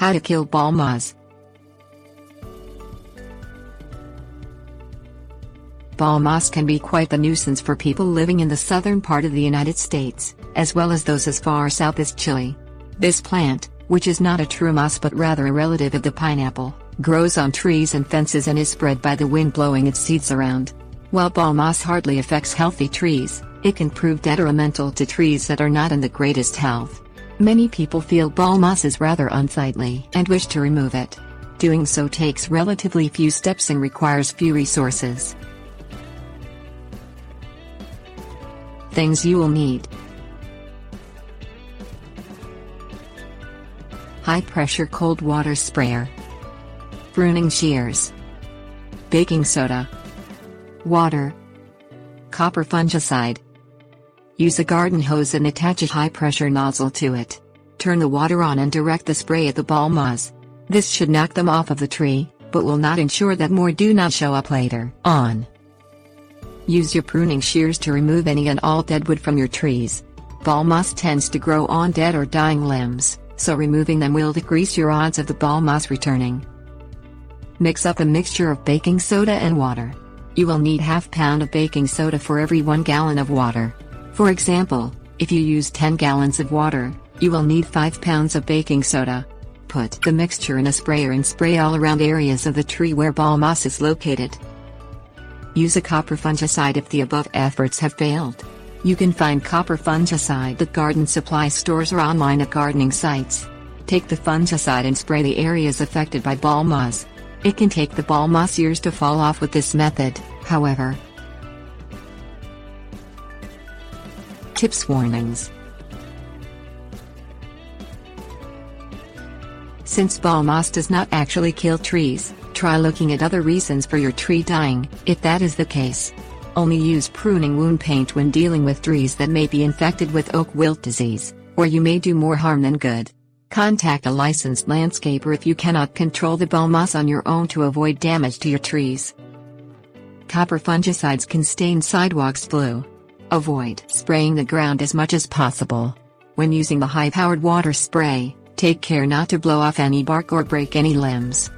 How to kill ball moths. Ball moths can be quite the nuisance for people living in the southern part of the United States, as well as those as far south as Chile. This plant, which is not a true moss but rather a relative of the pineapple, grows on trees and fences and is spread by the wind blowing its seeds around. While ball moss hardly affects healthy trees, it can prove detrimental to trees that are not in the greatest health. Many people feel ball moss is rather unsightly and wish to remove it. Doing so takes relatively few steps and requires few resources. Things you will need: high-pressure cold water sprayer, pruning shears, baking soda, water, copper fungicide. Use a garden hose and attach a high-pressure nozzle to it. Turn the water on and direct the spray at the ball moths. This should knock them off of the tree, but will not ensure that more do not show up later on. Use your pruning shears to remove any and all dead wood from your trees. Ball moss tends to grow on dead or dying limbs, so removing them will decrease your odds of the ball moss returning. Mix up a mixture of baking soda and water. You will need ½ pound of baking soda for every 1 gallon of water. For example, if you use 10 gallons of water, you will need 5 pounds of baking soda. Put the mixture in a sprayer and spray all around areas of the tree where ball moss is located. Use a copper fungicide if the above efforts have failed. You can find copper fungicide at garden supply stores or online at gardening sites. Take the fungicide and spray the areas affected by ball moths. It can take the ball moss years to fall off with this method, however. Tips: warnings. Since ball moss does not actually kill trees, try looking at other reasons for your tree dying, if that is the case. Only use pruning wound paint when dealing with trees that may be infected with oak wilt disease, or you may do more harm than good. Contact a licensed landscaper if you cannot control the ball moss on your own to avoid damage to your trees. Copper fungicides can stain sidewalks blue. Avoid spraying the ground as much as possible. When using the high-powered water spray, take care not to blow off any bark or break any limbs.